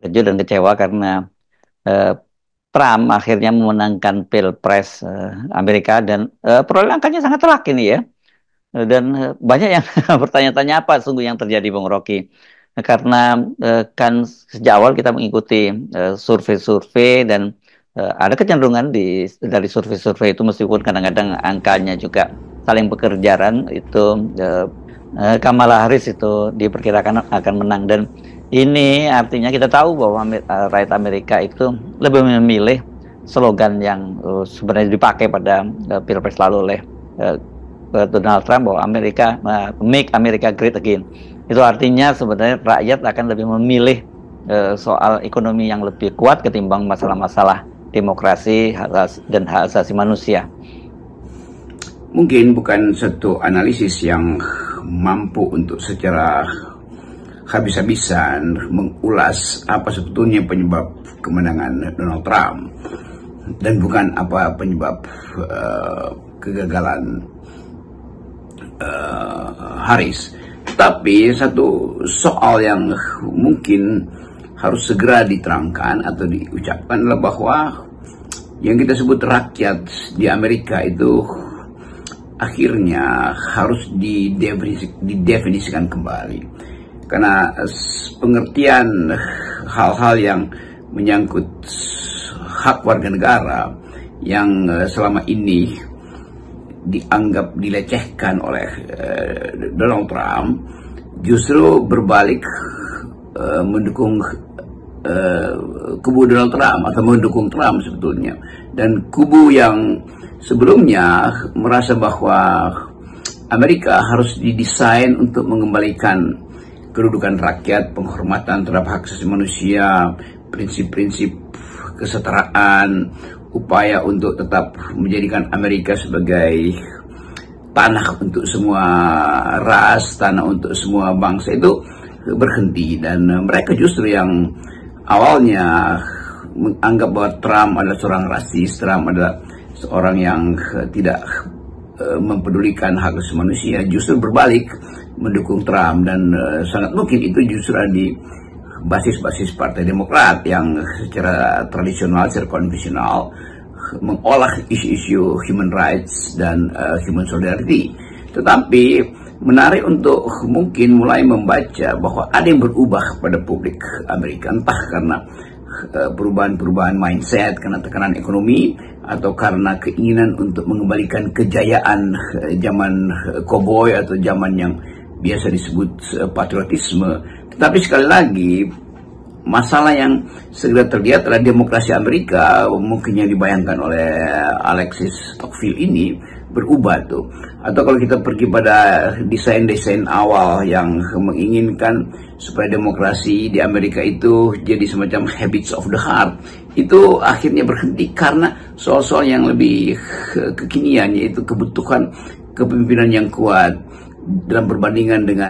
Terkejut dan kecewa karena eh, Trump akhirnya memenangkan Pilpres Amerika dan perolehan angkanya sangat telak ini ya. Dan banyak yang bertanya-tanya apa sungguh yang terjadi Bung Rocky. Karena kan sejak awal kita mengikuti survei-survei dan ada kecenderungan dari survei-survei itu meskipun kadang-kadang angkanya juga saling bekerjaan itu eh, Kamala Harris itu diperkirakan akan menang dan ini artinya kita tahu bahwa rakyat Amerika itu lebih memilih slogan yang sebenarnya dipakai pada Pilpres lalu oleh eh, Donald Trump bahwa Make America Great Again. Itu artinya sebenarnya rakyat akan lebih memilih soal ekonomi yang lebih kuat ketimbang masalah-masalah demokrasi dan hak asasi manusia. Mungkin bukan satu analisis yang mampu untuk secara habis-habisan mengulas apa sebetulnya penyebab kemenangan Donald Trump dan bukan apa penyebab kegagalan Harris. Tapi satu soal yang mungkin harus segera diterangkan atau diucapkan adalah bahwa yang kita sebut rakyat di Amerika itu akhirnya harus didefinisikan kembali. Karena pengertian hal-hal yang menyangkut hak warga negara yang selama ini dianggap dilecehkan oleh Donald Trump justru berbalik mendukung kubu Donald Trump atau mendukung Trump sebetulnya, dan kubu yang sebelumnya merasa bahwa Amerika harus didesain untuk mengembalikan kedudukan rakyat, penghormatan terhadap hak asasi manusia, prinsip-prinsip kesetaraan, upaya untuk tetap menjadikan Amerika sebagai tanah untuk semua ras, tanah untuk semua bangsa, itu berhenti. Dan mereka justru yang awalnya menganggap bahwa Trump adalah seorang rasis, Trump adalah seorang yang tidak mempedulikan hak asasi manusia, justru berbalik mendukung Trump. Dan sangat mungkin itu justru ada di basis-basis Partai Demokrat yang secara tradisional, secara konvensional mengolah isu-isu human rights dan human solidarity. Tetapi menarik untuk mungkin mulai membaca bahwa ada yang berubah pada publik Amerika, entah karena perubahan-perubahan mindset, karena tekanan ekonomi, atau karena keinginan untuk mengembalikan kejayaan zaman koboi atau zaman yang biasa disebut patriotisme. Tetapi sekali lagi, masalah yang segera terlihat adalah demokrasi Amerika, mungkin yang dibayangkan oleh Alexis Tocqueville ini, berubah tuh. Atau kalau kita pergi pada desain-desain awal yang menginginkan supaya demokrasi di Amerika itu jadi semacam habits of the heart, itu akhirnya berhenti karena soal-soal yang lebih kekinian, yaitu kebutuhan kepemimpinan yang kuat dalam perbandingan dengan